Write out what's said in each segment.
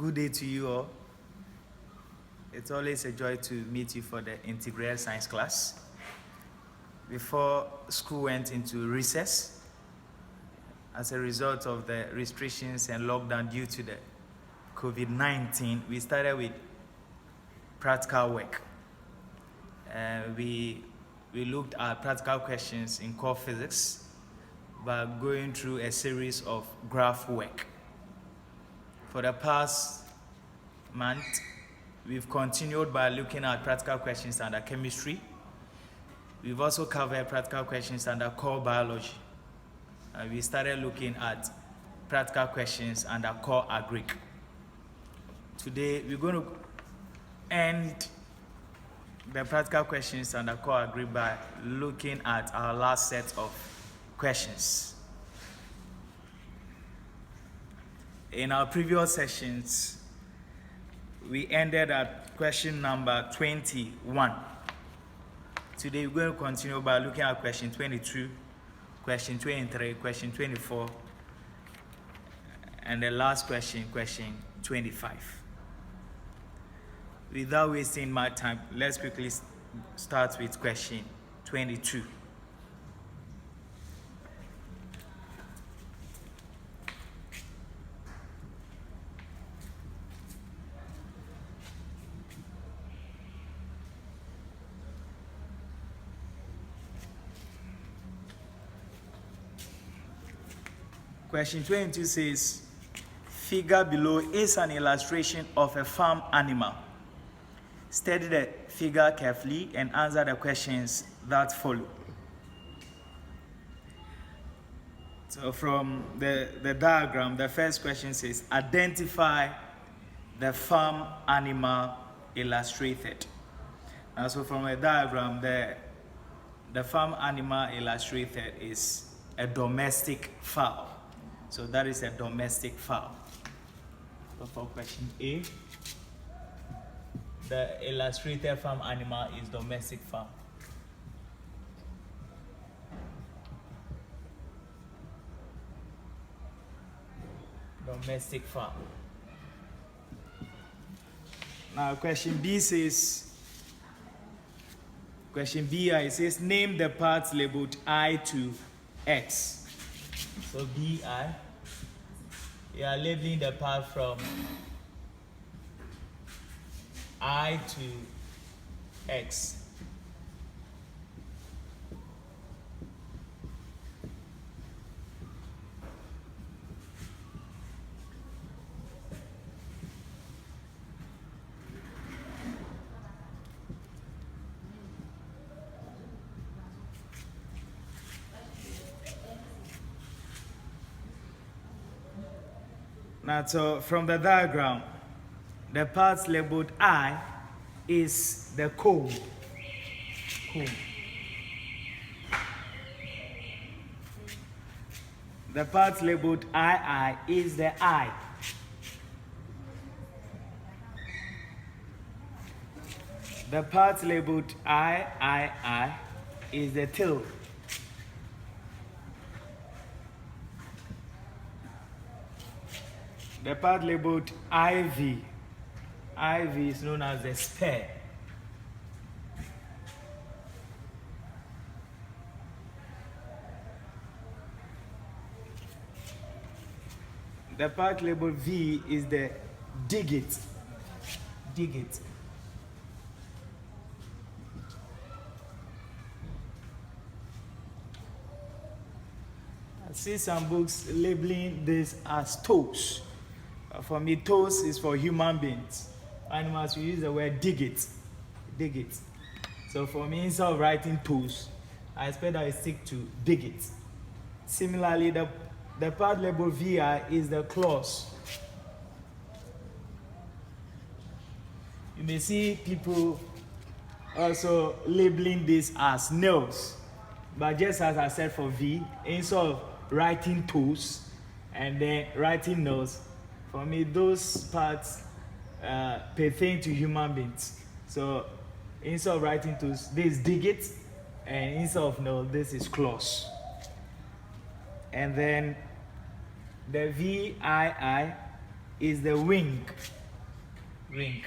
Good day to you all. It's always a joy to meet you for the integral science class. Before school went into recess, as a result of the restrictions and lockdown due to the COVID-19, we started with practical work. We looked at practical questions in core physics by going through a series of graph work. For the past month, we've continued by looking at practical questions under chemistry. We've also covered practical questions under core biology. We started looking at practical questions under core Agric. Today, we're going to end the practical questions under core Agric by looking at our last set of questions. In our previous sessions, we ended at question number 21. Today we're going to continue by looking at question 22, question 23, question 24, and the last question, question 25. Without wasting my time, let's quickly start with question 22. Question 22 says, figure below is an illustration of a farm animal. Study the figure carefully and answer the questions that follow. So from the diagram, the first question says, identify the farm animal illustrated. And so from a diagram, the farm animal illustrated is a domestic fowl. So that is a domestic fowl. So for question A, the illustrated farm animal is domestic fowl. Domestic fowl. Now question B says, question B, it says name the parts labeled I to X. So BI, you are labeling the part from I to X. Now, so from the diagram, the parts labeled I is the comb. The parts labeled II is the eye. The parts labeled III is the tail. The part labeled IV is known as the spare. The part labeled V is the digit. I see some books labeling this as toes. For me, toes is for human beings. Animals, we use the word digit. So for me, instead of writing toes, I expect that I stick to digit. Similarly, the part labeled VI is the claws. You may see people also labeling this as nails. But just as I said for V, instead of writing toes and then writing nails, for me, those parts pertain to human beings. So instead of writing toes, this is digit, and instead of nail, this is claws. And then the VII is the wing. Wing.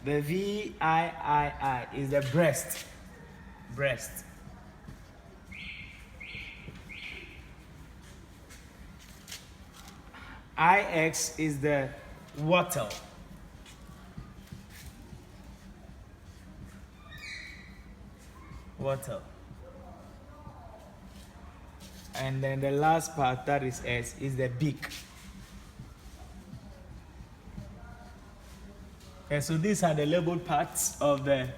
The VIII is the breast. Breast. IX is the wattle. Wattle. And then the last part, that is S, is the beak. And so these are the labeled parts of the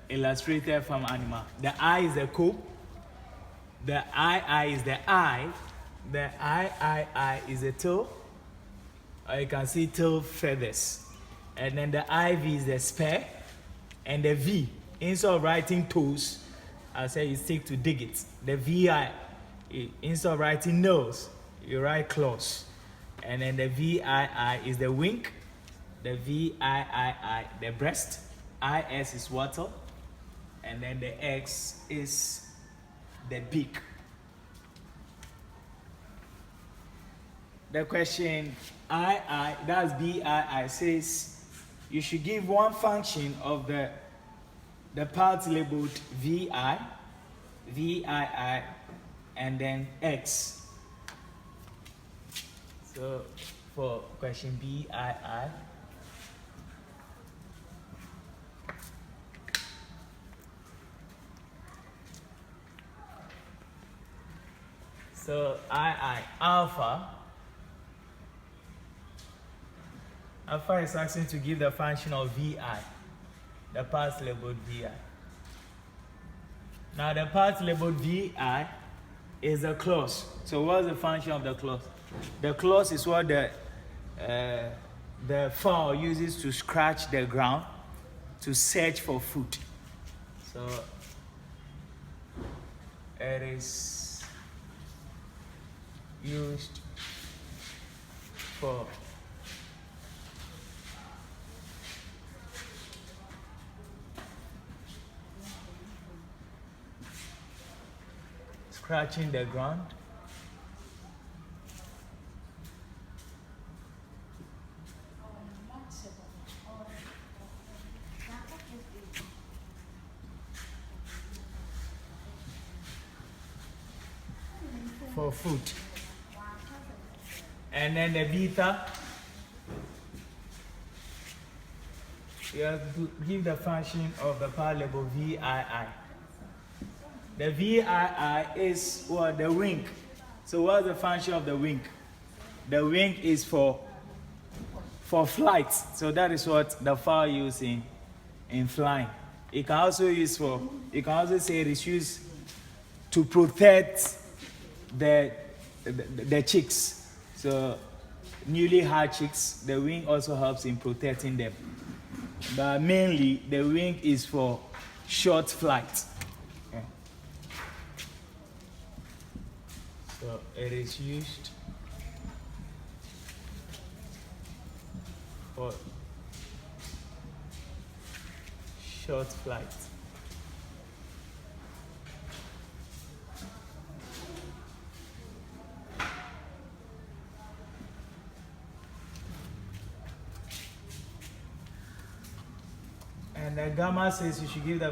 illustrated farm animal. The eye is the coat. The II is the eye. The III is the tail. Or you can see tail feathers. And then the IV is the spur. And the V, instead of writing toes, I say you stick to dig it. The VI, instead of writing nose, you write claws. And then the VII is the wing. The VIII, the breast. IS is wattle. And then the X is the beak. The question II, that's BII, says you should give one function of the part labeled VI, VII, and then X. So for question BII, so II, alpha. Alpha is asking to give the function of VI, the part labeled VI. Now the part labeled VI is the claws. So what's the function of the claws? The claws is what the fowl uses to scratch the ground to search for food. So it is used for scratching the ground for food. And then the beta, you have to give the function of the part label VII. The VII is what? The wing. So what's the function of the wing? The wing is for flight. So that is what the fowl uses in flying. It can also you can also say it is used to protect the chicks. So newly hatched chicks, the wing also helps in protecting them. But mainly the wing is for short flight. Okay. So it is used for short flight. And the gamma says you should give the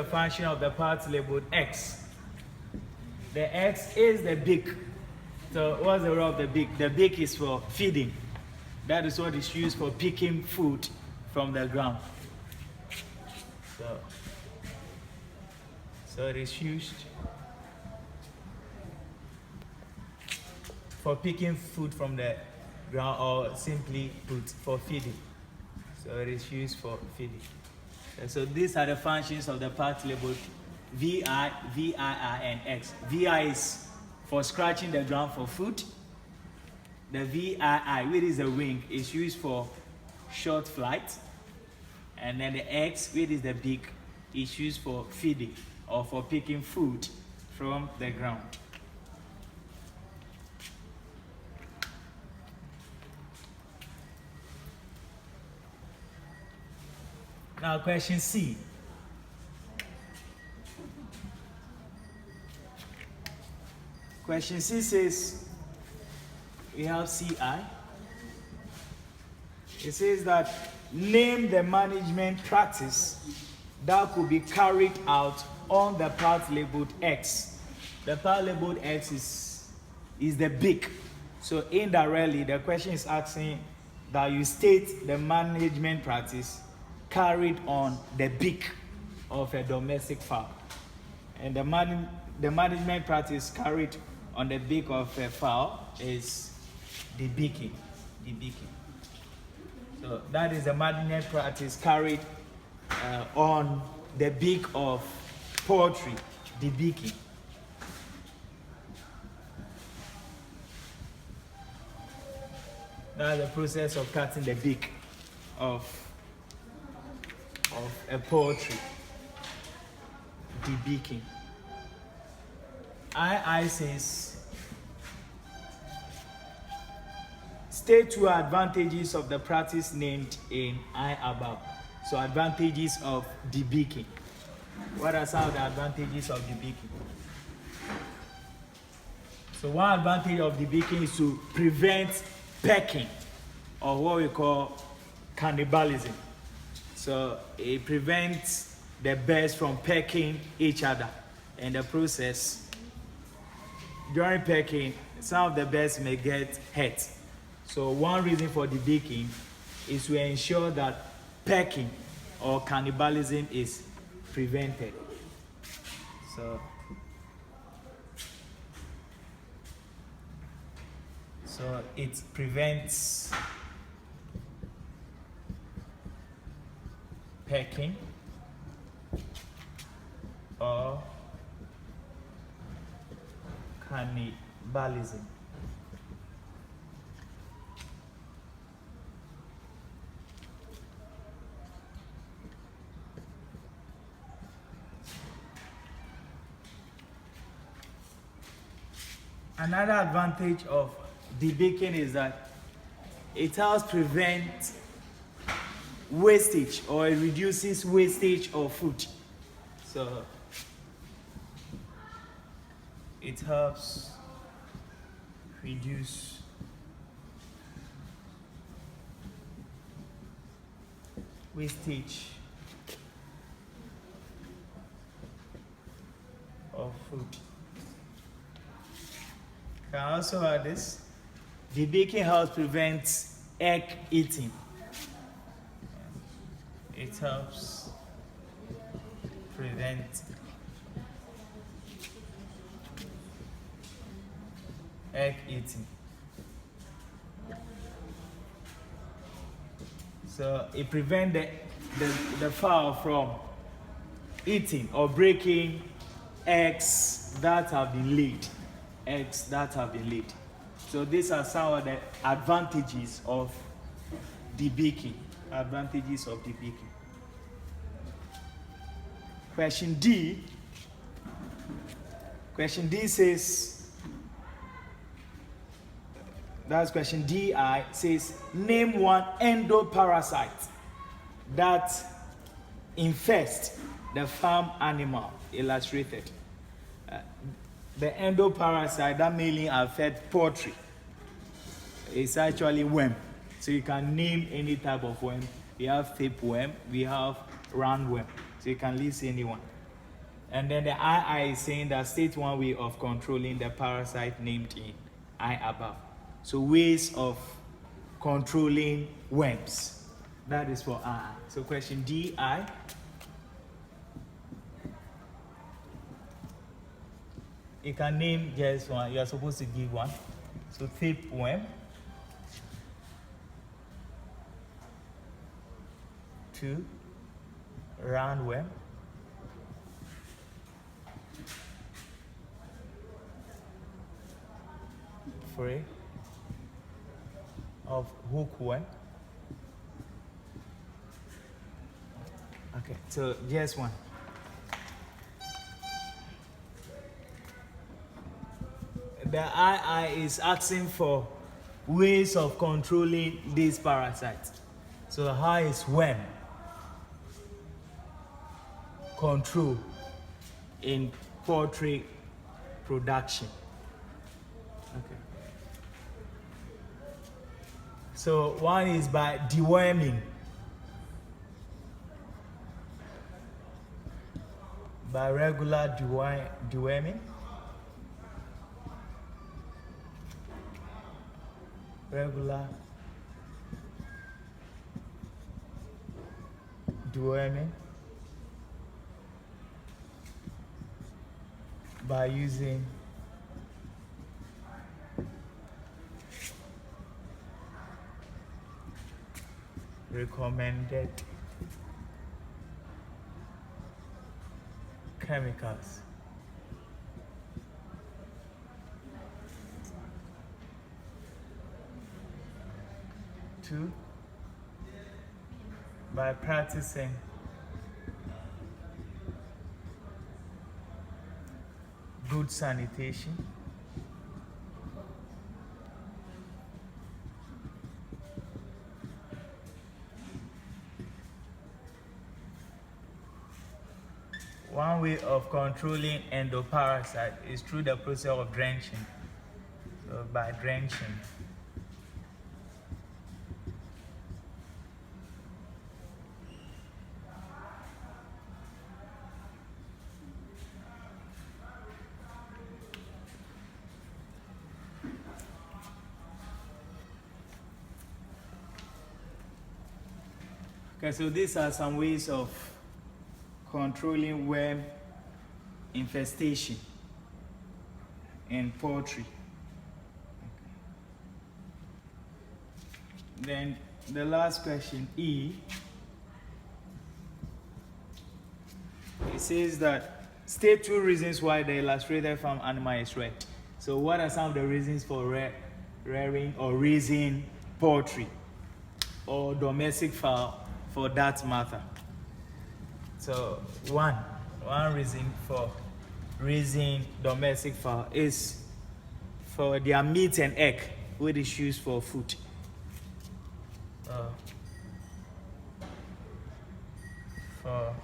function of the part labeled X. The X is the beak. So what's the role of the beak? The beak is for feeding. That is what is used for picking food from the ground. So it is used for picking food from the ground, or simply put, for feeding. So it is used for feeding. So these are the functions of the part labeled VI, VII, and X. VI is for scratching the ground for food. The VII, which is the wing, is used for short flight. And then the X, which is the beak, is used for feeding or for picking food from the ground. Now question C. Question C says, we have CI. It says that name the management practice that could be carried out on the part labeled X. The part labeled X is the beak. So indirectly, the question is asking that you state the management practice carried on the beak of a domestic fowl. And the management practice carried on the beak of a fowl is debeaking. So that is the management practice carried on the beak of poultry, debeaking. That's the process of cutting the beak of a poultry, debeaking. II says, state two advantages of the practice named in I above. So advantages of debeaking. What are some of the advantages of debeaking? So one advantage of debeaking is to prevent pecking, or what we call cannibalism. So it prevents the birds from pecking each other. In the process, during pecking, some of the birds may get hurt. So one reason for debeaking is to ensure that pecking or cannibalism is prevented. So it prevents pecking or cannibalism. Another advantage of debeaking is that it helps prevent wastage, or it reduces wastage of food. So it helps reduce wastage of food. Can I also add this? Debeaking helps prevent egg eating. It helps prevent egg eating. So it prevents the fowl from eating or breaking eggs that have been laid. So these are some of the advantages of debeaking. Question D says, that's question DI, says name one endoparasite that infests the farm animal, illustrated. The endoparasite that mainly affects poultry is actually worm. So you can name any type of worm. We have tapeworm, we have roundworm. So you can list anyone. And then the II is saying that state one way of controlling the parasite named in I above. So ways of controlling worms. That is for II. So question DI. You can name just one. You are supposed to give one. So tapeworm. 2. Roundworm. 3. Of hookworm. Okay, so just one. The II is asking for ways of controlling these parasites. So how is worm? control in poultry production. Okay. So one is by deworming. By regular deworming. Regular deworming. By using recommended chemicals. Two, by practicing good sanitation. One way of controlling endoparasite is through the process of drenching. So by drenching. Okay, so these are some ways of controlling worm infestation in poultry. Then the last question, E, it says that state 2 reasons why the illustrated farm animal is reared. So what are some of the reasons for rearing or raising poultry or domestic fowl for that matter? So one reason for raising domestic fowl is for their meat and egg, which is used for food. For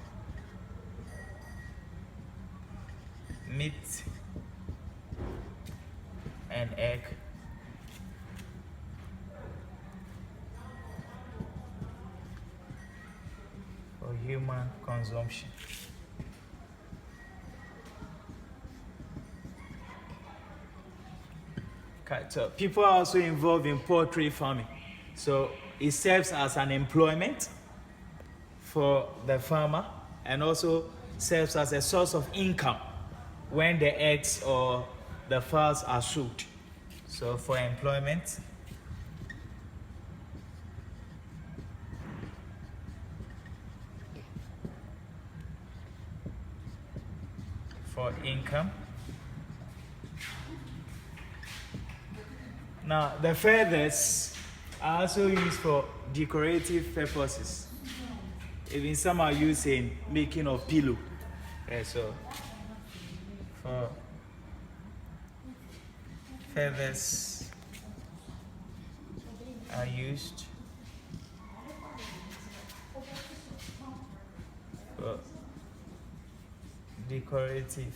meat and egg, for human consumption. Okay, so people are also involved in poultry farming. So it serves as an employment for the farmer and also serves as a source of income when the eggs or the fowls are sold. So for employment, for income. Now the feathers are also used for decorative purposes. Even some are used in making of pillow. Okay, so for feathers are used for decorative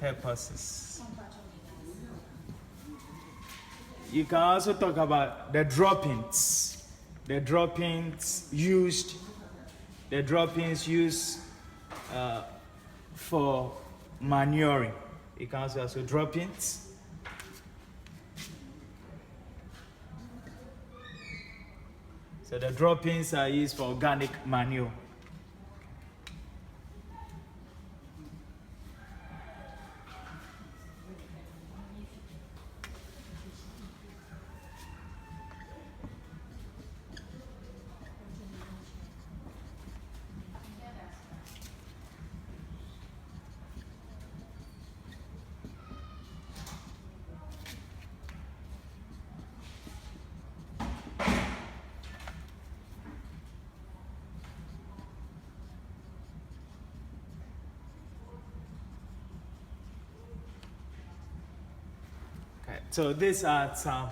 purposes. You can also talk about the droppings. The droppings used for manuring. You can also droppings. So the droppings are used for organic manure. So these are some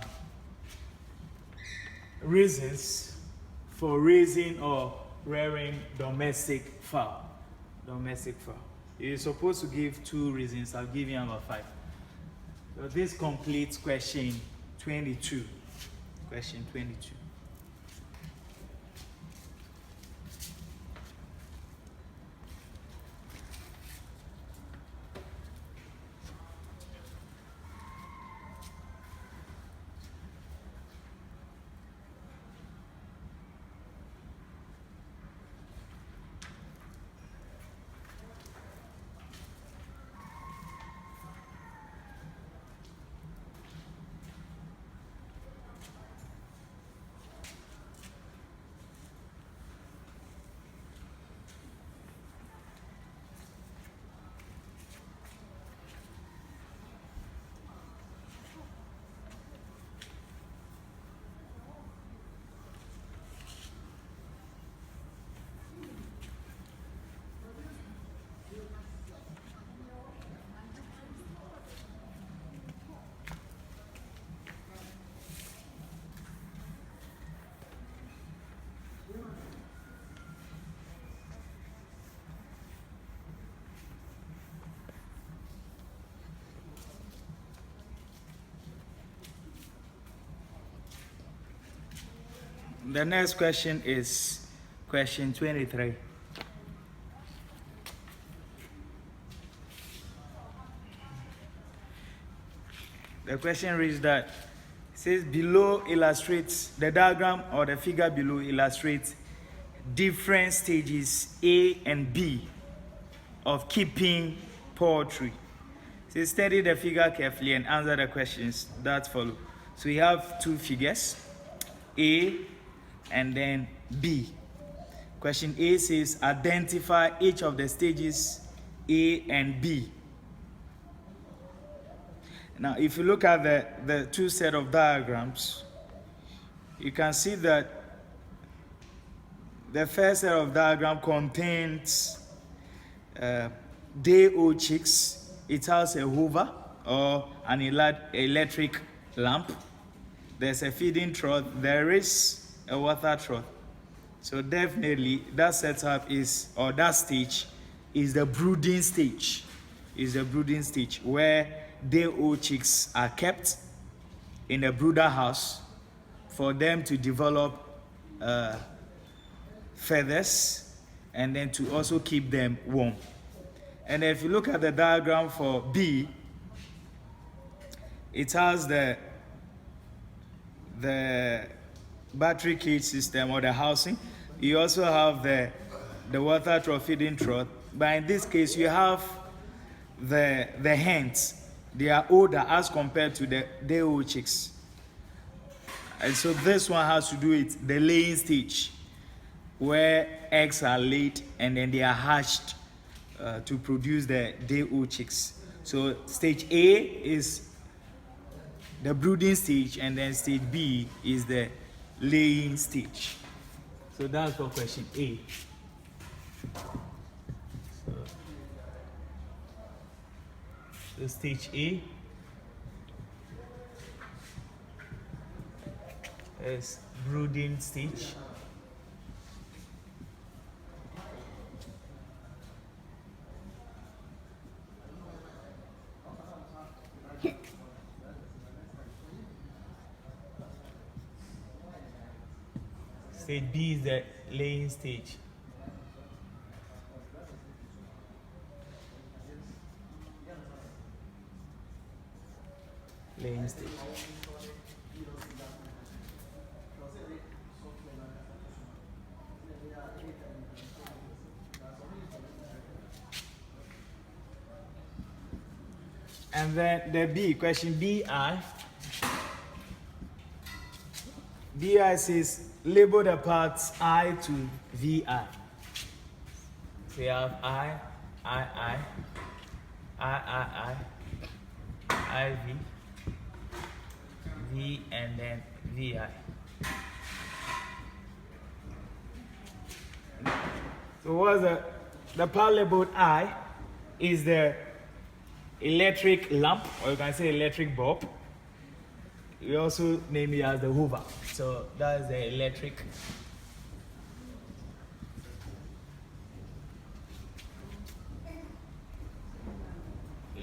reasons for raising or rearing domestic fowl. Domestic fowl. You're supposed to give 2 reasons. I'll give you number 5. So this completes question 22. Question 22. The next question is question 23. The question reads that, it says below illustrates, the diagram or the figure below illustrates different stages A and B of keeping poultry. So study the figure carefully and answer the questions that follow. So we have 2 figures, A and then B. Question A says identify each of the stages A and B. Now if you look at the 2 set of diagrams, you can see that the first set of diagram contains day-old chicks. It has a hoover or an electric lamp. There's a feeding trough. There is a water trough. So definitely that setup is, or that stage is the brooding stage. Is the brooding stage where day-old chicks are kept in a brooder house for them to develop feathers and then to also keep them warm. And if you look at the diagram for B, it has the battery cage system or the housing. You also have the water trough, feeding trough. But in this case, you have the hens. They are older as compared to the day-old chicks. And so this one has to do with the laying stage, where eggs are laid and then they are hatched to produce the day-old chicks. So stage A is the brooding stage, and then stage B is the laying stage. So that's for question A. So stage A is brooding stage. Stage B is the laying stage. Laying stage. And then the B, question BI. BI says label the parts I to VI. So you have I, IV, V, and then VI. So what's the part labeled I is the electric lamp, or you can say electric bulb. We also name it as the hoover. So that is the electric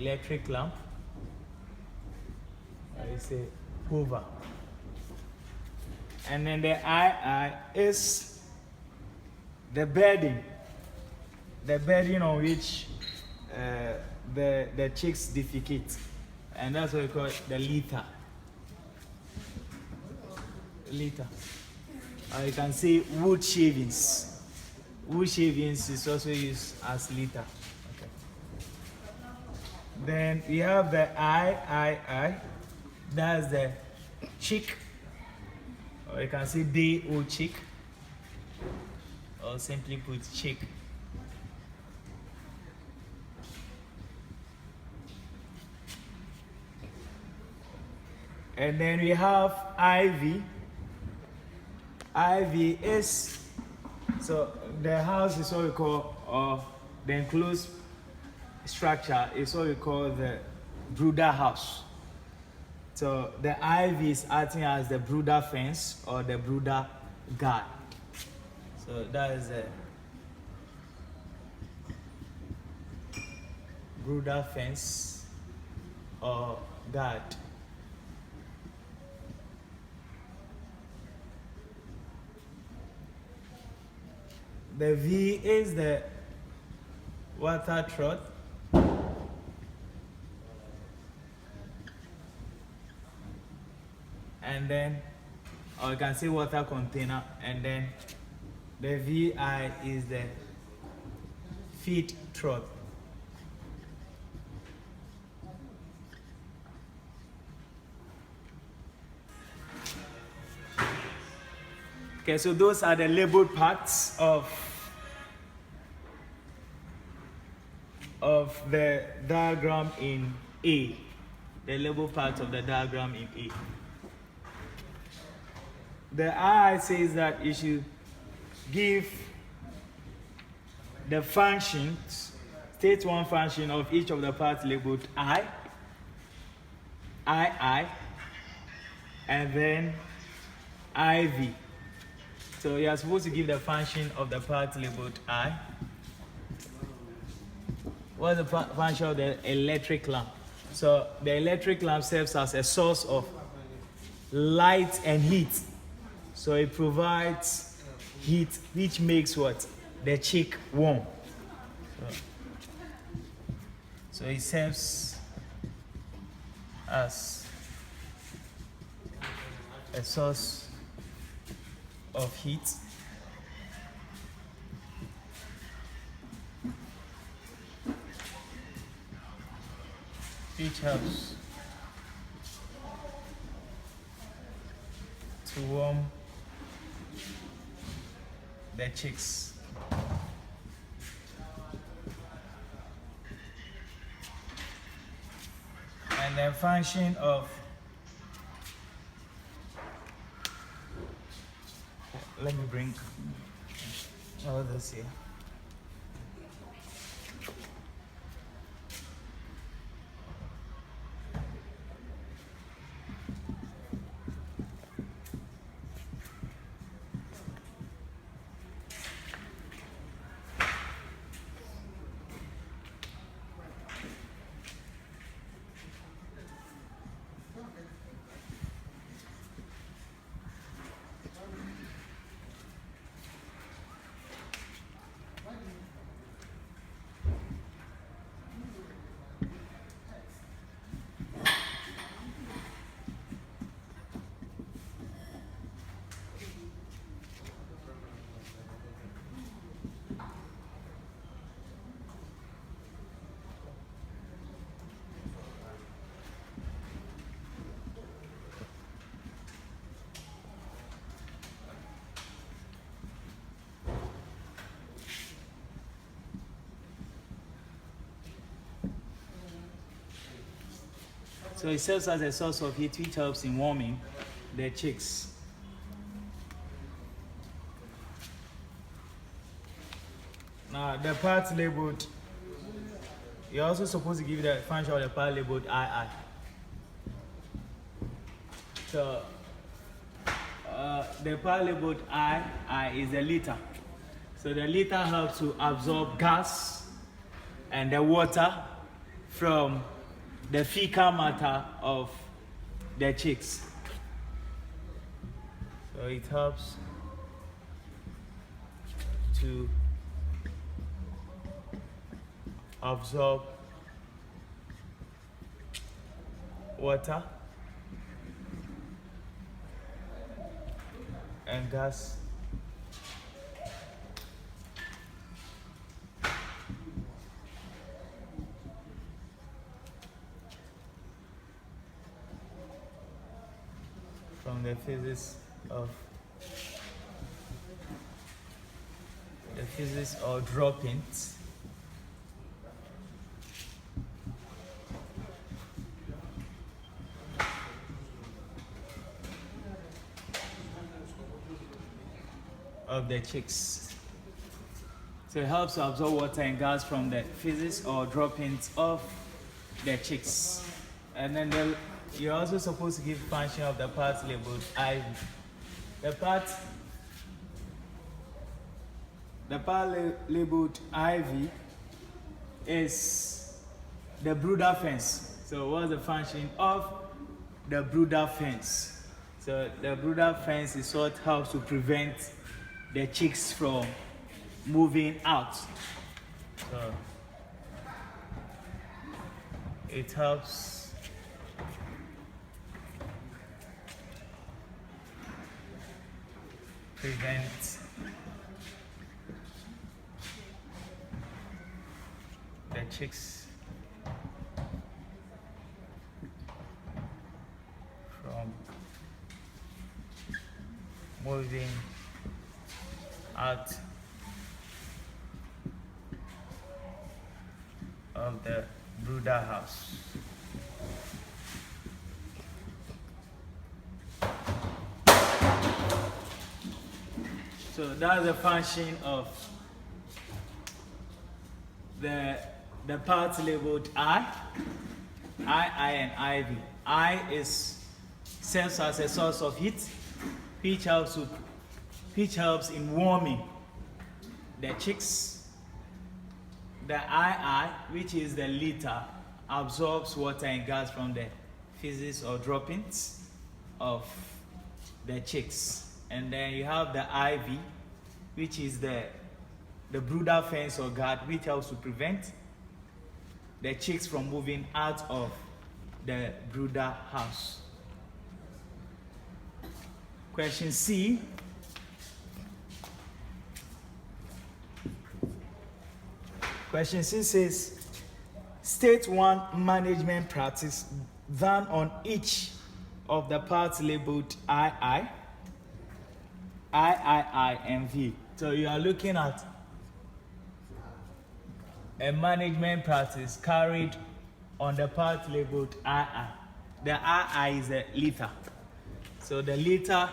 electric lamp. It's a hoover. And then the II is the bedding on which the chicks defecate, and that's what we call the litter. You can say wood shavings. Wood shavings is also used as litter. Okay. Then we have the I. That's the chick, or you can say day old chick, or simply put chick. And then we have IV. IV is, so the house is what we call, or the enclosed structure is what we call the brooder house. So the IV is acting as the brooder fence or the brooder guard. So that is a brooder fence or guard. The V is the water trough. And then, or you can say water container, and then the VI is the feed trough. Okay, so those are the labeled parts of the diagram in A. The labeled parts of the diagram in A. The I says that you should give the functions, state one function of each of the parts labeled I, and then IV. So you are supposed to give the function of the part labeled I. What's the function of the electric lamp? So the electric lamp serves as a source of light and heat. So it provides heat, which makes what? The chick warm. So it serves as a source of heat. Which helps to warm the chicks. And the function of, let me bring all this here. So it serves as a source of heat which helps in warming the chicks. Now the parts labeled, you're also supposed to give the function of the part labeled II. So the part labeled I is the liter. So the liter helps to absorb gas and the water from the fecal matter of the chicks. So it helps to absorb water and gas from the physics or droppings of the chicks. So it helps to absorb water and gas from the physics or droppings of the chicks. And then you're also supposed to give function of the parts labeled IV. The part labeled IV is the brooder fence. So what's the function of the brooder fence? So the brooder fence is what helps to prevent the chicks from moving out. So it helps prevent the chicks from moving out of the brooder house. So that's the function of the parts labeled I, and IV. I serves as a source of heat, which helps in warming the chicks. The II, which is the liter, absorbs water and gas from the physics or droppings of the chicks. And then you have the IV, which is the brooder fence or guard, which helps to prevent the chicks from moving out of the brooder house. Question C. Question C says, state one management practice done on each of the parts labeled II, and V. So you are looking at a management practice carried on the part labeled II. The II is a liter. So the liter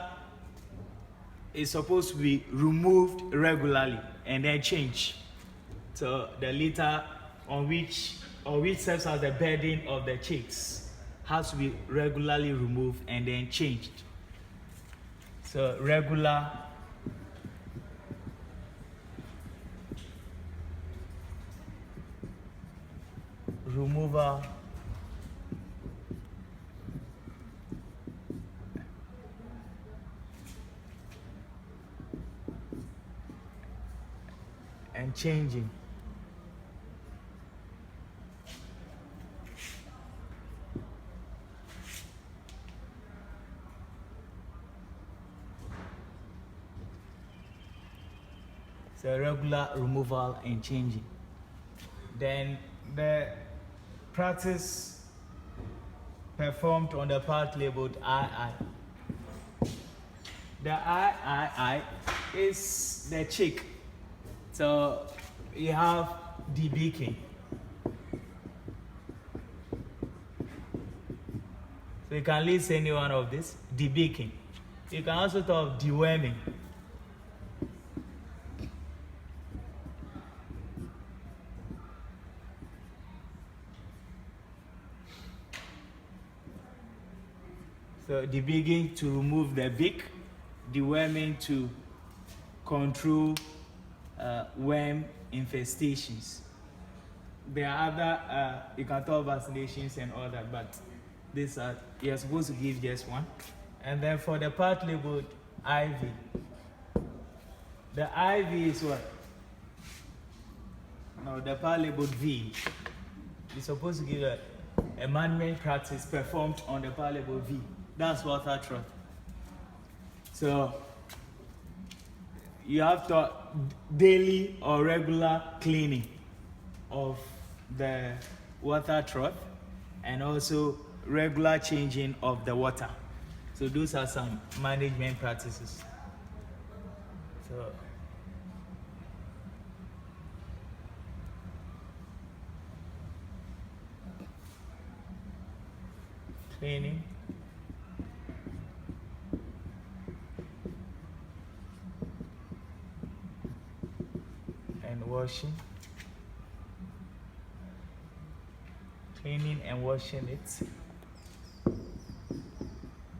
is supposed to be removed regularly and then changed. So the liter on which serves as the bedding of the chicks has to be regularly removed and then changed. So regular removal and changing. So regular removal and changing. Then the practice performed on the part labeled II. The III is the chick. So you have debeaking. So you can list any one of this. Debeaking. You can also talk of deworming. So debeaking to remove the beak, deworming to control worm infestations. there are other, you can talk vaccinations and all that, but these are, you're supposed to give just one. And then for the part labeled IV, the IV is what? No, the part labeled V. You're supposed to give a management practice performed on the part labeled V. That's water trough. So you have to daily or regular cleaning of the water trough and also regular changing of the water. So those are some management practices. So cleaning, and washing, cleaning and washing it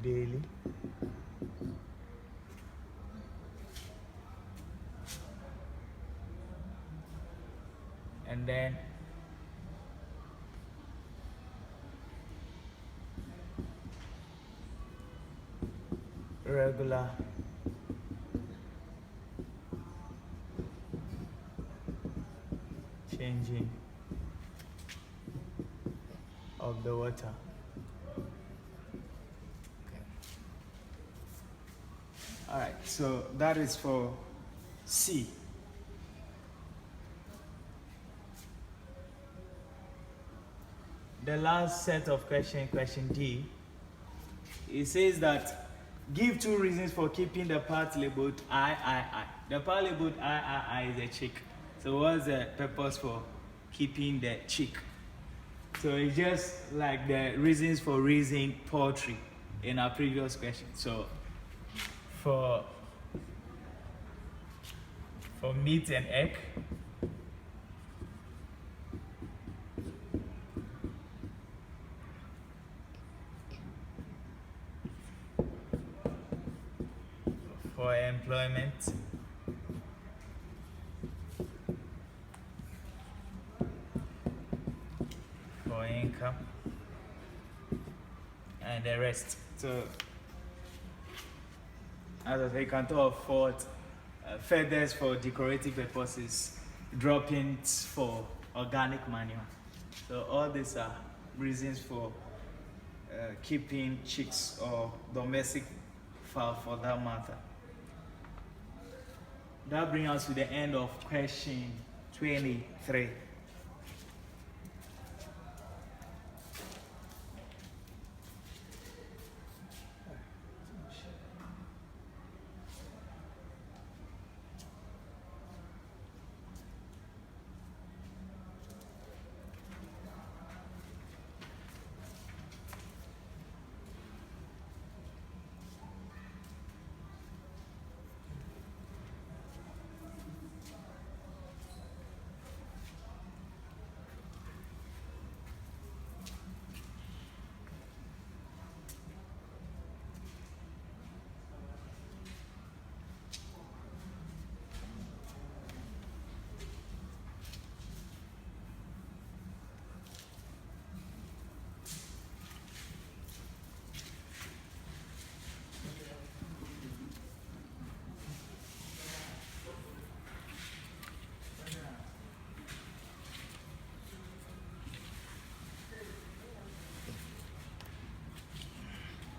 daily. And then regular changing of the water. Okay. All right, so that is for C. The last set of questions, question D, it says that give 2 reasons for keeping the part labeled III. The part labeled III is a chick. So what's the purpose for keeping the chick? So it's just like the reasons for raising poultry in our previous question. So for meat and egg, for employment, for income, and the rest. So as I say, you can talk afford feathers for decorative purposes, droppings for organic manure. So all these are reasons for keeping chicks or domestic fowl for that matter. That brings us to the end of question 23.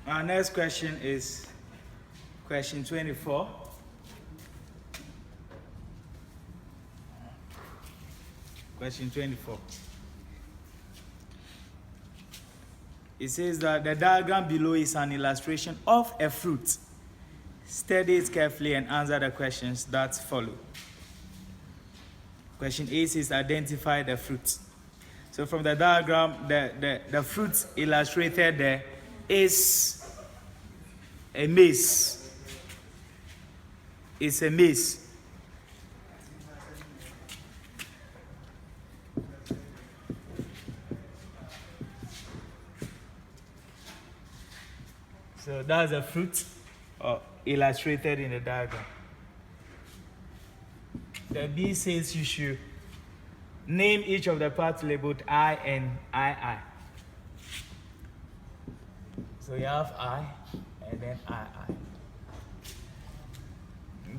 Our next question is question 24. Question 24. It says that the diagram below is an illustration of a fruit. Study it carefully and answer the questions that follow. Question 8 is identify the fruit. So from the diagram, the fruit illustrated there is a maize. It's a maize. So that's a fruit illustrated in the diagram. The B says you should Name each of the parts labeled I and II. So you have I and then II.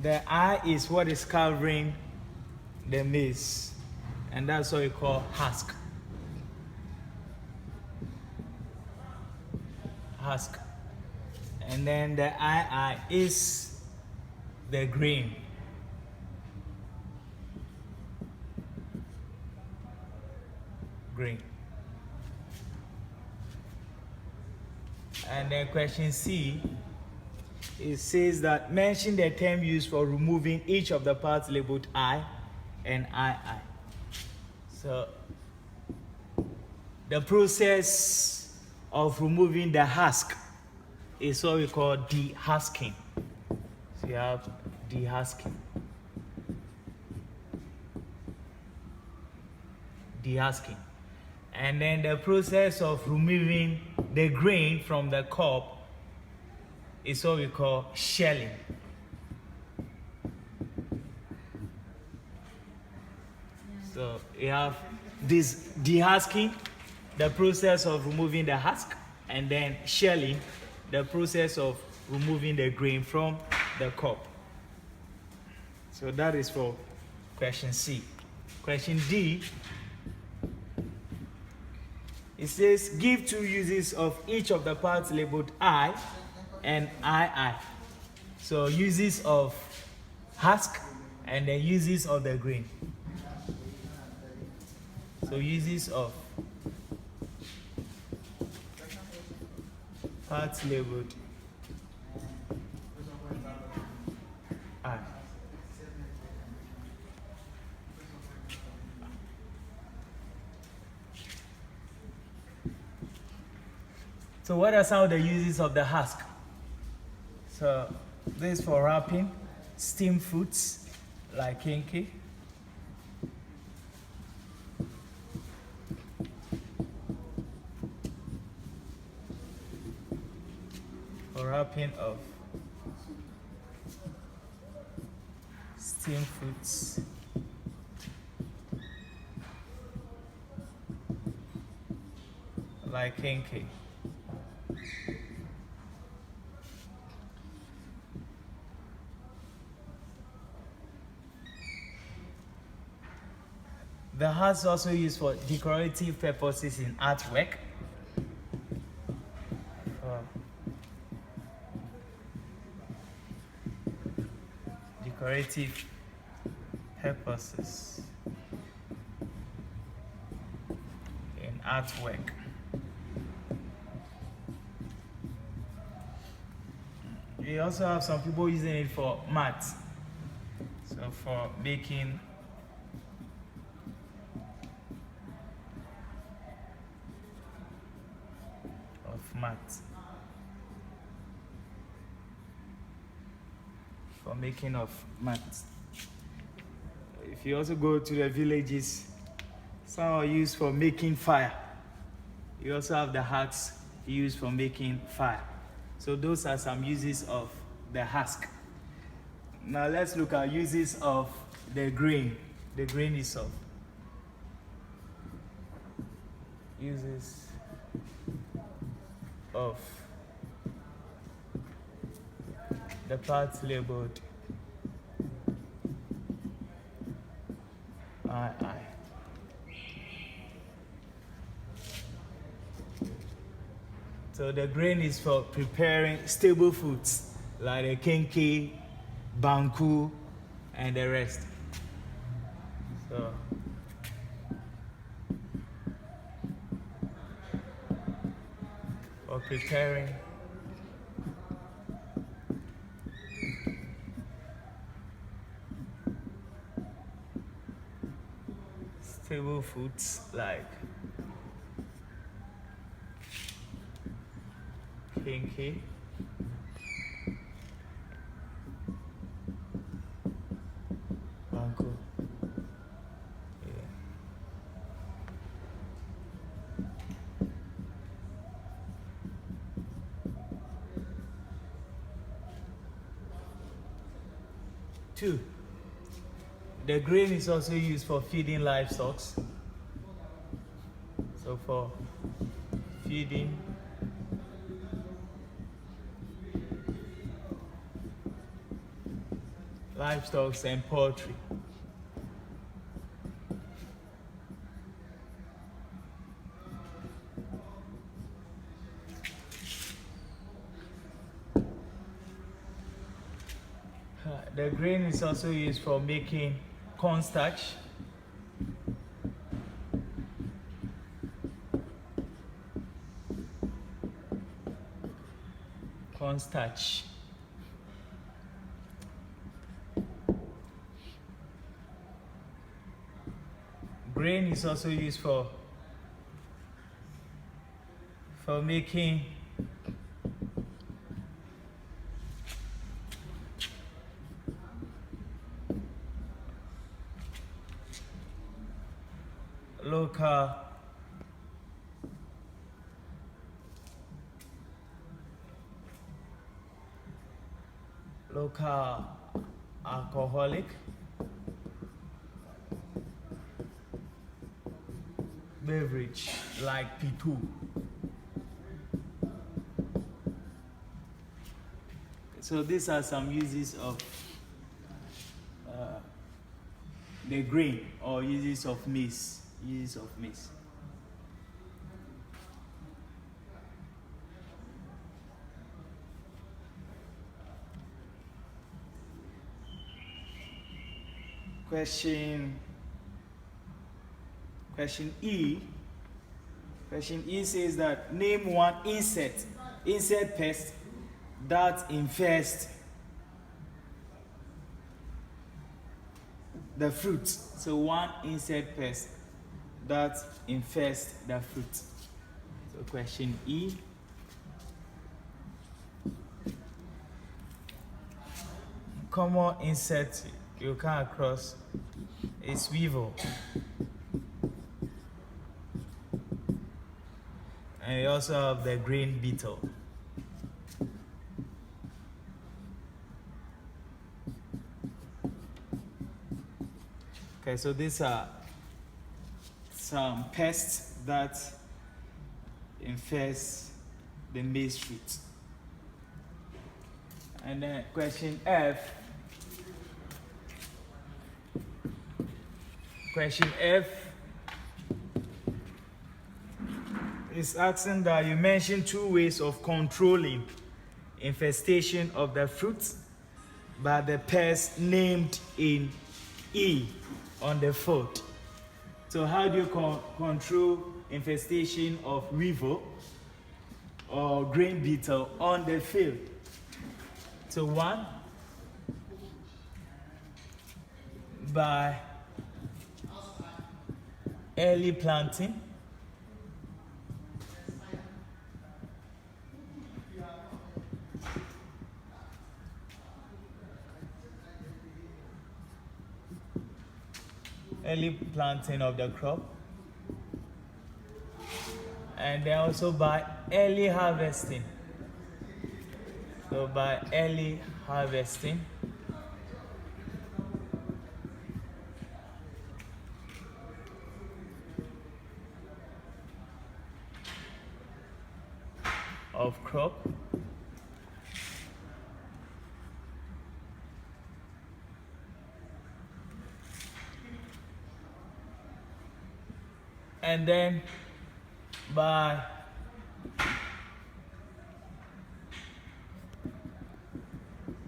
The I is what is covering the maize, and that's what we call husk. Husk. And then the II is the grain. Grain. And then question C, it says that mention the term used for removing each of the parts labeled I and II. So the process of removing the husk is what we call dehusking. So you have dehusking. Dehusking. And then the process of removing the grain from the cob is what we call shelling. So you have this dehusking, the process of removing the husk, and then shelling, the process of removing the grain from the cob. So that is for question C. Question D, it says give two uses of each of the parts labeled I and II. So uses of husk and the uses of the grain. So uses of parts labeled I. So what are some of the uses of the husk? So this is for wrapping steamed foods like kinky. For wrapping of steamed foods like kinky. The husk is also used for decorative purposes in artwork. Decorative purposes in artwork. We also have some people using it for mats. So for making of mats. For making of mats. If you also go to the villages, some are used for making fire. You also have the husks used for making fire. So those are some uses of the husk. Now let's look at uses of the grain. The grain itself. Uses of the parts labeled II. So the grain is for preparing stable foods like the kenke, banku, and the rest. So for preparing stable foods like kenke, banku. Yeah. Two, The grain is also used for feeding livestock. So for feeding livestock and poultry. The grain is also used for making cornstarch. Cornstarch. Grain is also used for making local alcoholic beverage like Sethoo. So these are some uses of the grain, or uses of maize. Question E. Question E says that name one insect pest that infests the fruit. So one insect pest that infests the fruit. So question E. Common insect you come across is weevil. And you also have the green beetle. Okay, so these are some pests that infest the maize fruit. And then question F. Question F is asking that you mention 2 ways of controlling infestation of the fruit by the pest named in E on the foot. So how do you control infestation of weevil or grain beetle on the field? So one, by early planting. Early planting of the crop. And then also by early harvesting. So by early harvesting. Of crop. And then by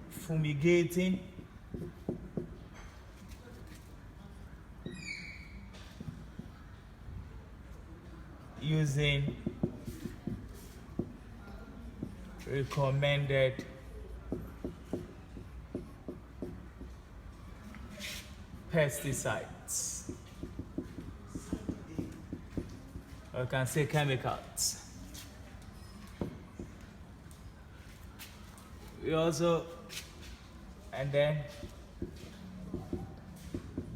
fumigating using recommended pesticides, or you can say chemicals. We also, and then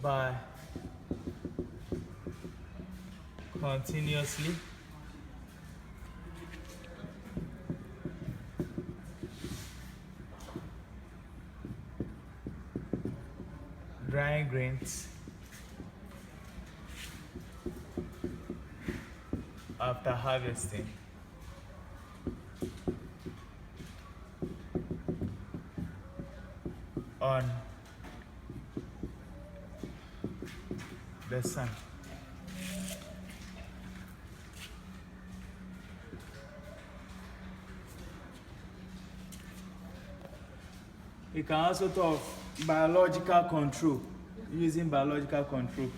by continuously drying grains after harvesting. On the sun. We can also talk biological control, using biological control,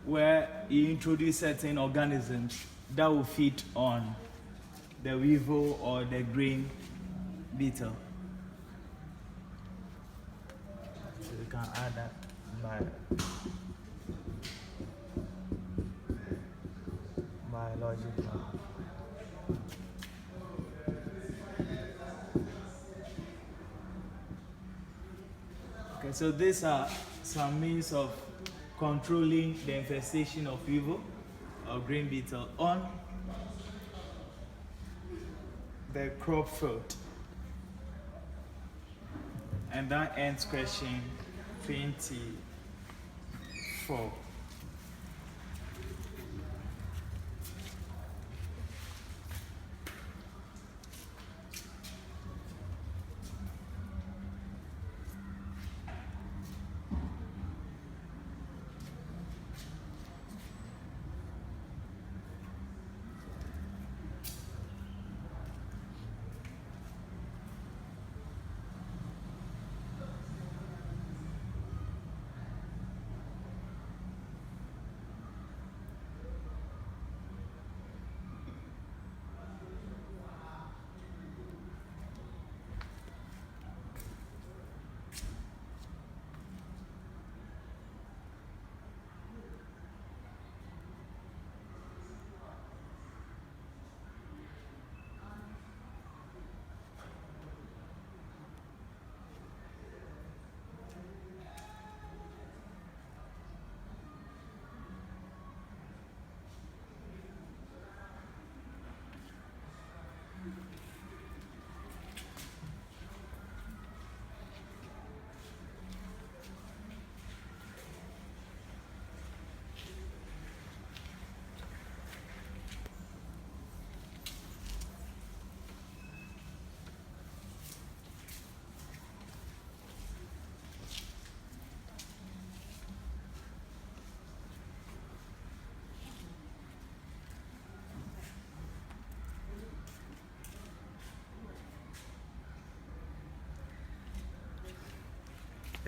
where you introduce certain organisms that will feed on the weevil or the grain beetle. So we can add that by biological. Okay, so these are some means of controlling the infestation of weevil or grain beetle on the crop field. And that ends question 24.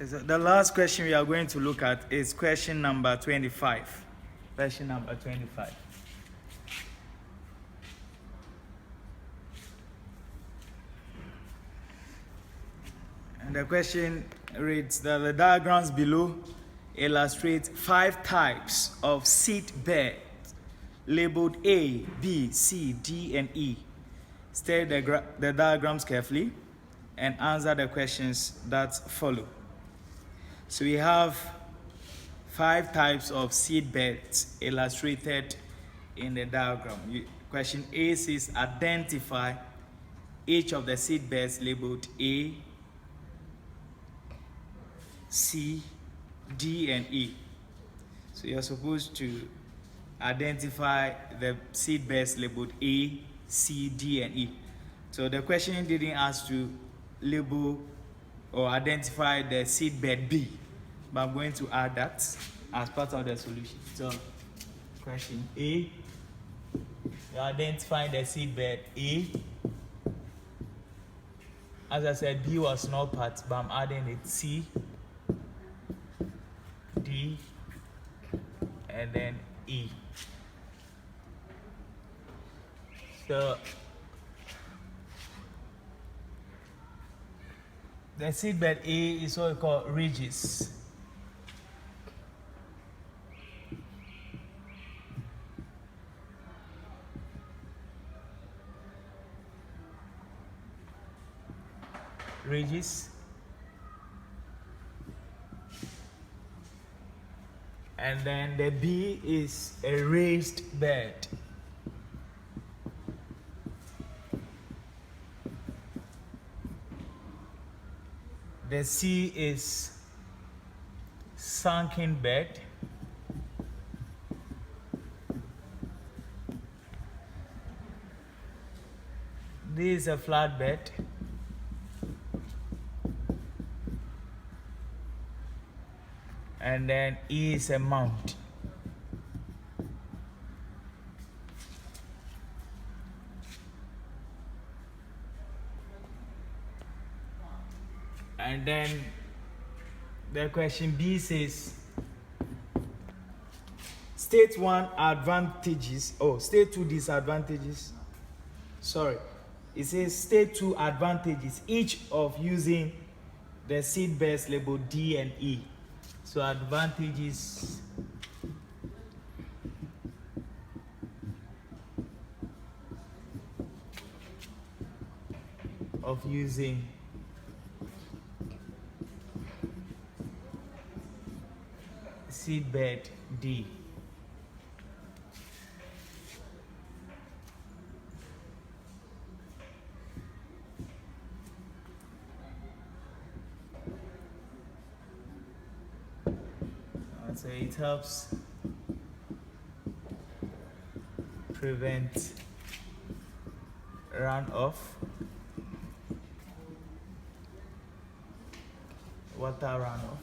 The last question we are going to look at is question number 25. Question number 25. And the question reads that the diagrams below illustrate 5 types of seed beds labeled A, B, C, D, and E. Study the diagrams carefully and answer the questions that follow. So we have 5 types of seed beds illustrated in the diagram. Question A says identify each of the seed beds labeled A, C, D, and E. So you're supposed to identify the seed beds labeled A, C, D, and E. So the question didn't ask to label or identify the seed bed B, but I'm going to add that as part of the solution. So question A, you identify the seed bed A. As I said, B was not part, but I'm adding it C, D, and then E. So the seedbed A is what we call ridges. Ridges. And then the B is a raised bed. The C is sunken bed, this is a flat bed, and then E is a mount. And then the question B says, state one advantages, state two disadvantages. Sorry. It says state two advantages, each of using the seed beds labeled D and E. So advantages of using seedbed D. So it helps prevent runoff, water runoff.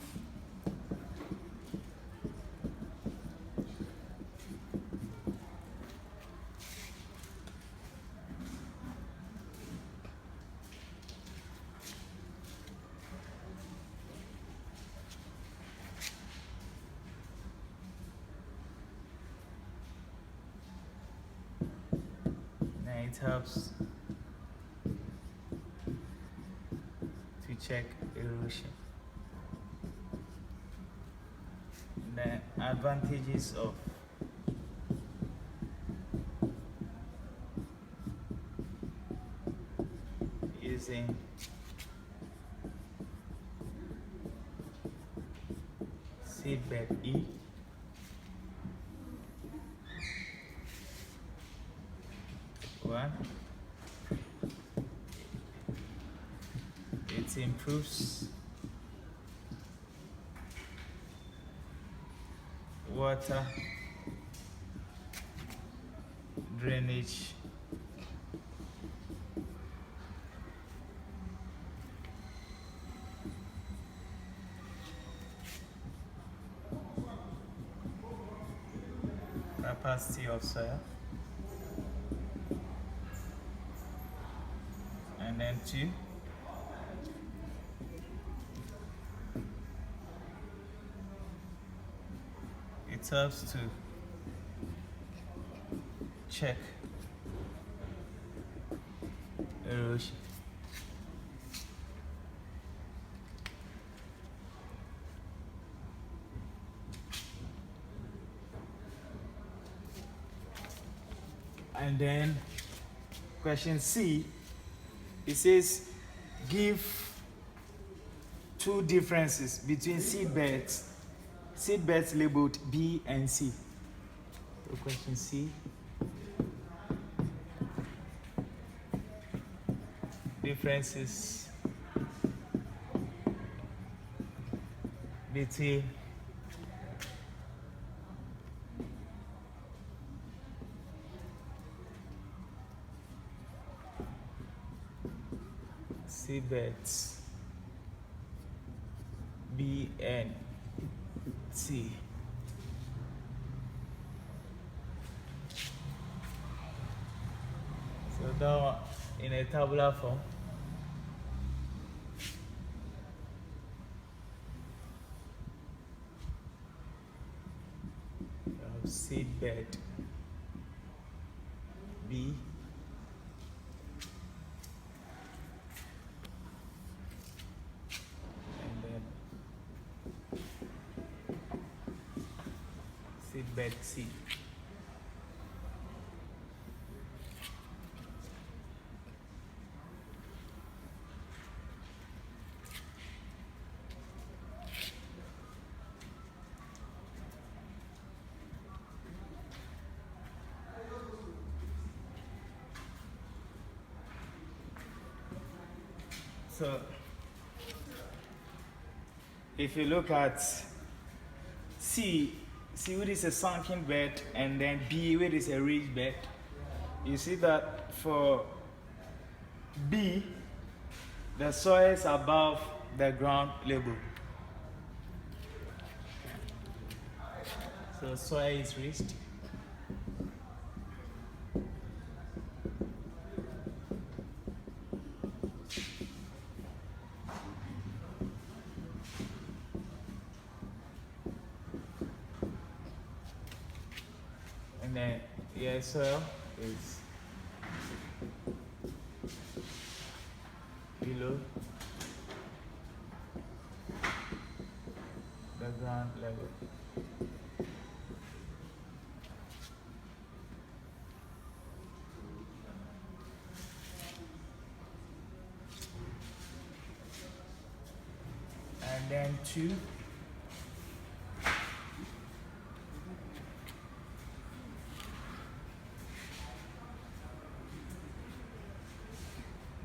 And it helps to check erosion. The advantages of using seedbed E. One, it improves water drainage capacity of soil. And then two, it helps to check erosion. And then question C, it says give two differences between seedbeds labeled B and C. So question C, differences between seedbeds B and C. So that one in a tabular form. Seedbed B and then seedbed C. So if you look at C, which is a sunken bed, and then B, which is a raised bed. You see that for B, the soil is above the ground level. So soil is raised. And then soil is below the ground level. And then 2,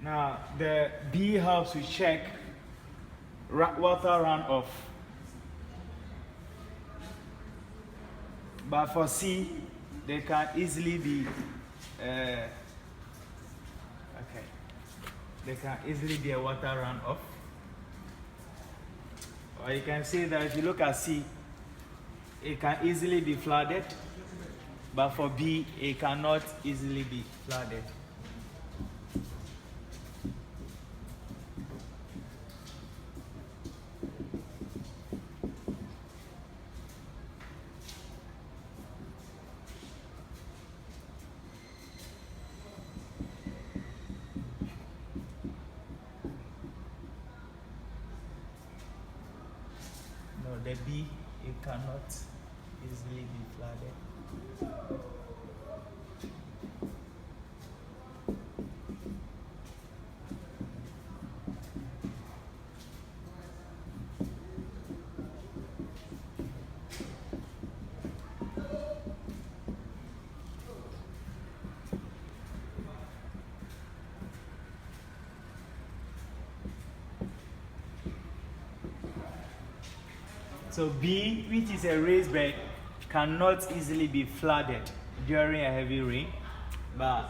now the B helps to check water runoff, but for C they can easily be there can easily be a water runoff. Or you can say that if you look at C, it can easily be flooded, but for B, it cannot easily be flooded. The B, it cannot easily be flooded. So B, which is a raised bed, cannot easily be flooded during a heavy rain, but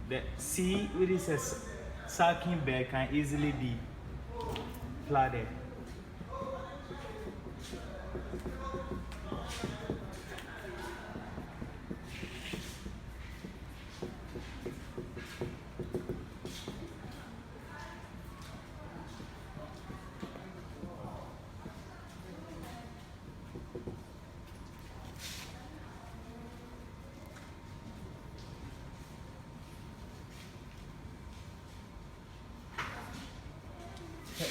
the C, which is a sunken bed, can easily be flooded.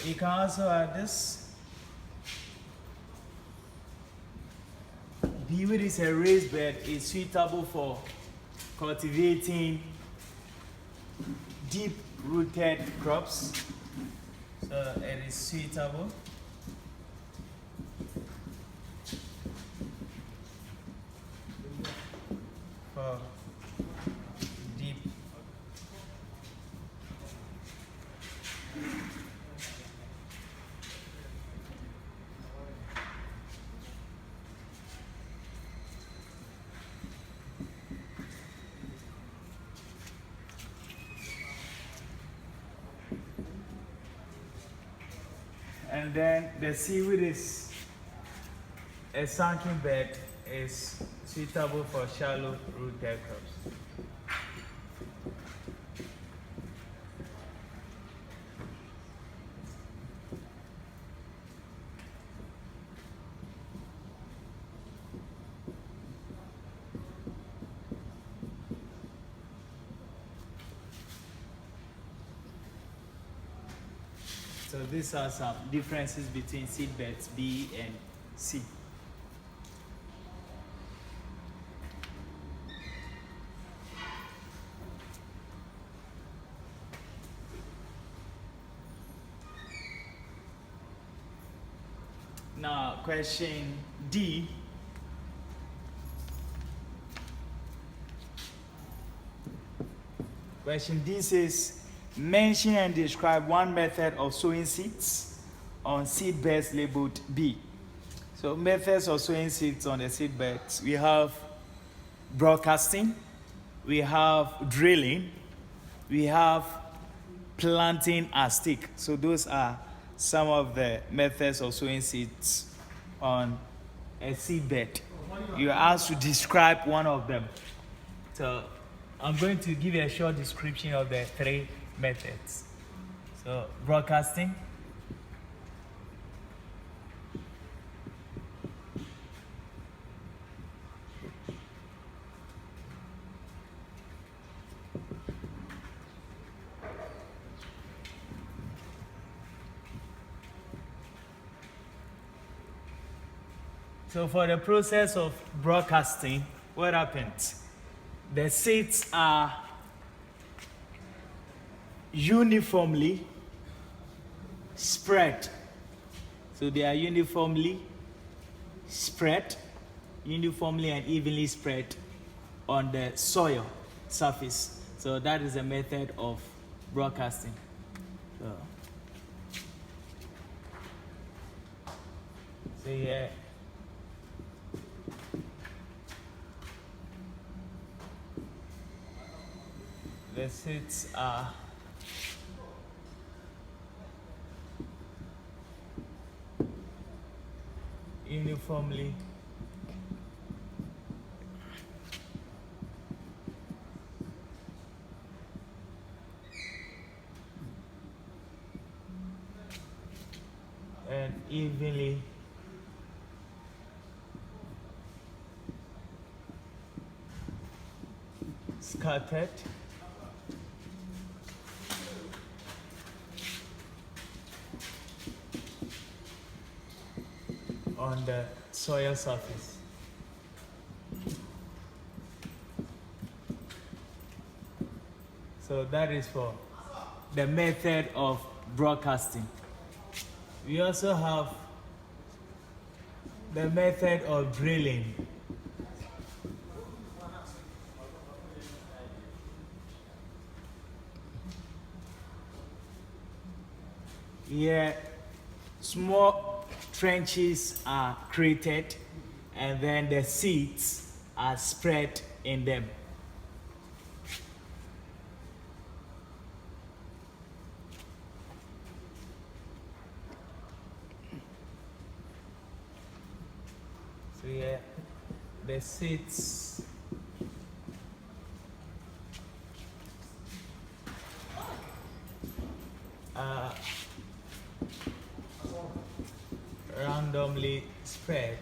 You can also add this. B, which is a raised bed, is suitable for cultivating deep-rooted crops. So it is suitable for deep. And then the C, which is a sunken bed, is suitable for shallow rooted crops. So these are some differences between seed beds B and C. Now, question D. Question D says, mention and describe one method of sowing seeds on seed beds labeled B. So methods of sowing seeds on the seed beds. We have broadcasting, we have drilling, we have planting a stick. So those are some of the methods of sowing seeds on a seed bed. You are asked to describe one of them. So I'm going to give you a short description of the three methods. So broadcasting, so for the process of broadcasting, what happens? The seeds are uniformly spread. So they are uniformly spread, uniformly and evenly spread on the soil surface. So that is a method of broadcasting. So yeah. The seeds are uniformly and evenly scattered on the soil surface. So that is for the method of broadcasting. We also have the method of drilling. Here, small trenches are created and then the seeds are spread in them. So here, the seeds are randomly spread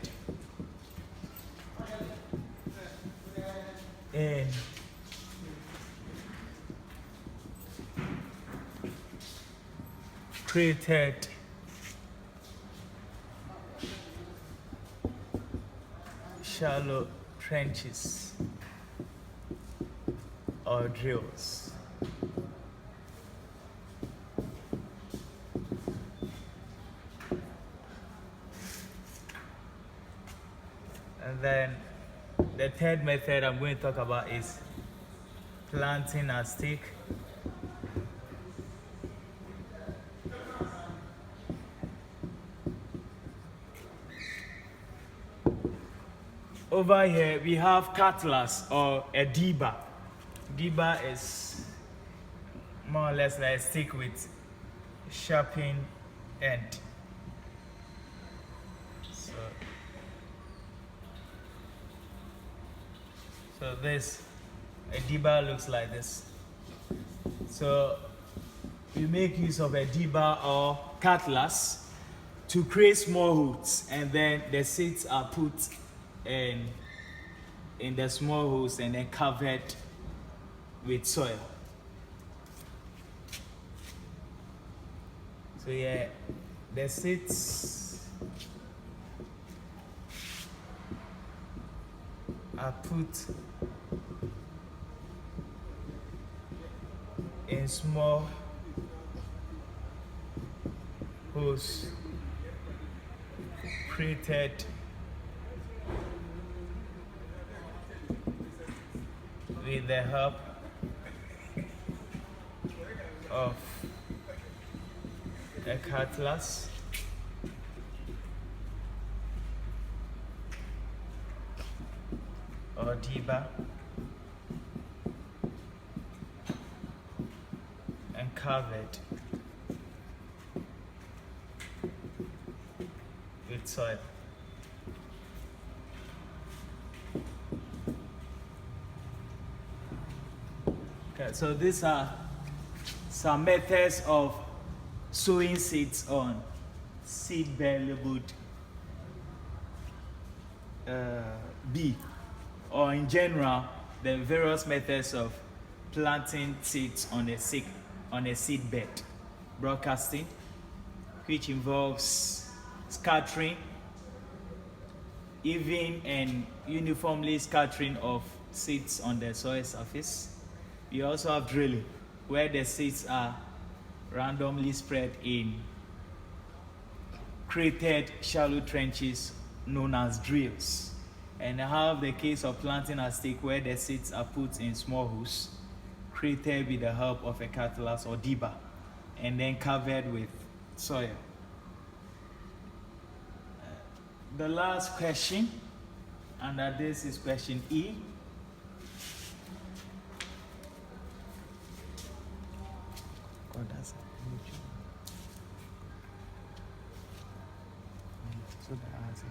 in created shallow trenches or drills. And then the third method I'm going to talk about is planting a stick. Over here we have cutlass or a dibber. Dibber is more or less like a stick with sharpened end. So this, a dibber looks like this. So we make use of a dibber or cutlass to create small holes, and then the seeds are put in the small holes and then covered with soil. So yeah, the seeds are put in small holes created with the help of a cutlass or deba and covered with soil. Okay, so these are some methods of sowing seeds on seed bed labeled B, or in general, the various methods of planting seeds on a seed bed. Broadcasting, which involves scattering, even and uniformly scattering of seeds on the soil surface. You also have drilling, where the seeds are randomly spread in created shallow trenches known as drills. And I have the case of planting a stick, where the seeds are put in small holes created with the help of a cutlass or dibber and then covered with soil. The last question under this is question E. God, that's a so the answer.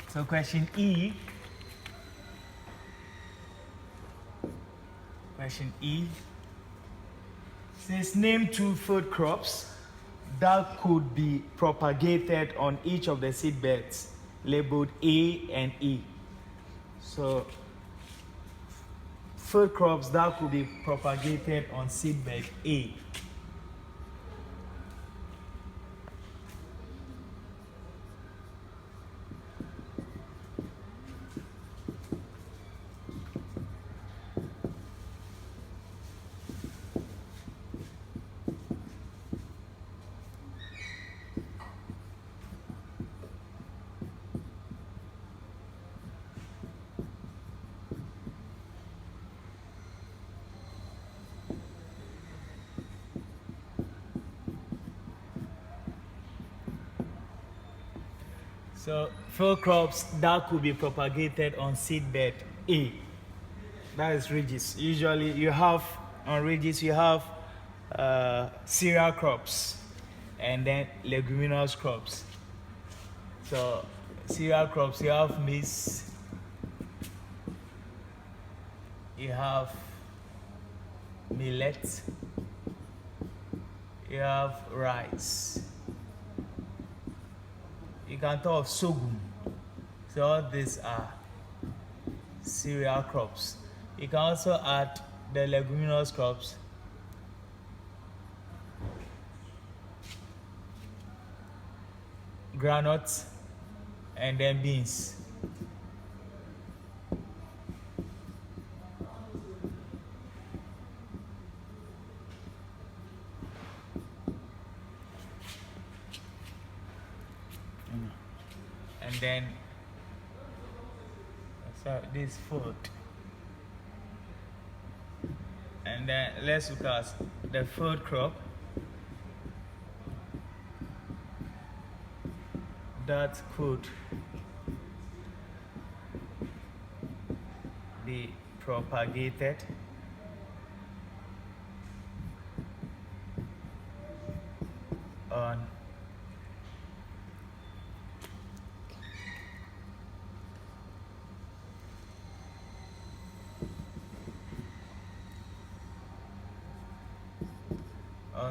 So question E. Question E says name 2 food crops that could be propagated on each of the seed beds labeled A and E. So food crops that could be propagated on seed bed A. So food crops that could be propagated on seedbed A. That is ridges. Usually you have, on ridges you have cereal crops and then leguminous crops. So cereal crops, you have maize, you have millet, you have rice. You can talk of sorghum. So all these are cereal crops. You can also add the leguminous crops. Groundnuts and then beans. And then so this food. And then let's look at the food crop that could be propagated on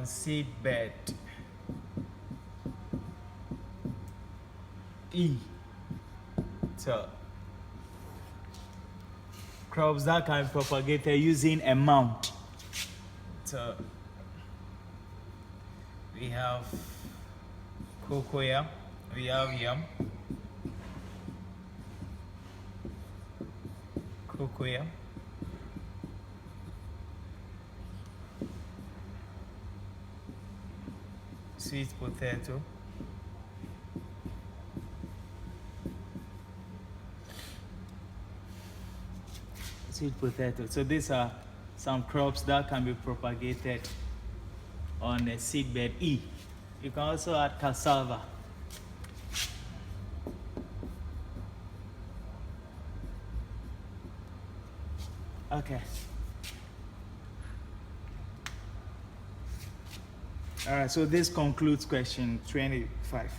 seed bed E. So crops that can be propagated using a mound. So we have cocoyam, we have yam, cocoyam, sweet potato, So these are some crops that can be propagated on a seedbed E. You can also add cassava. Okay. All right, so this concludes question 25.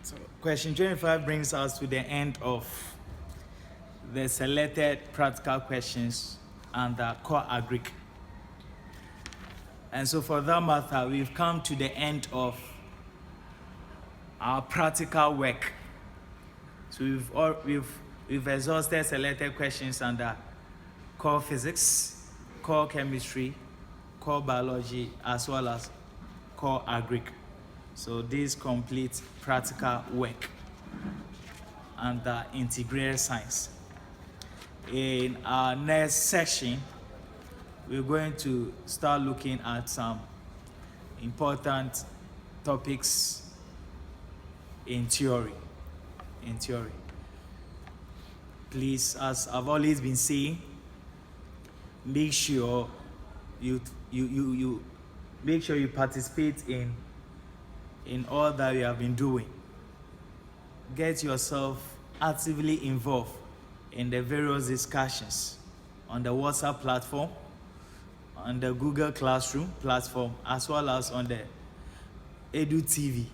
So question 25 brings us to the end of the selected practical questions under core Agric. And so for that matter, we've come to the end of our practical work. So we've exhausted selected questions under core physics, core chemistry, core biology, as well as core Agric. So this completes practical work under integrated science. In our next section, we're going to start looking at some important topics in theory. Please, as I've always been saying, make sure you make sure you participate in all that you have been doing. Get yourself actively involved in the various discussions on the WhatsApp platform, on the Google Classroom platform, as well as on the Edu TV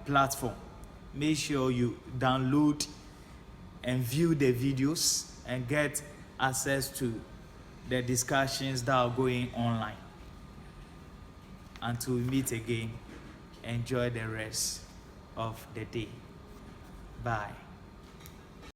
platform. Make sure you download and view the videos and get access to the discussions that are going online. Until we meet again, enjoy the rest of the day. Bye.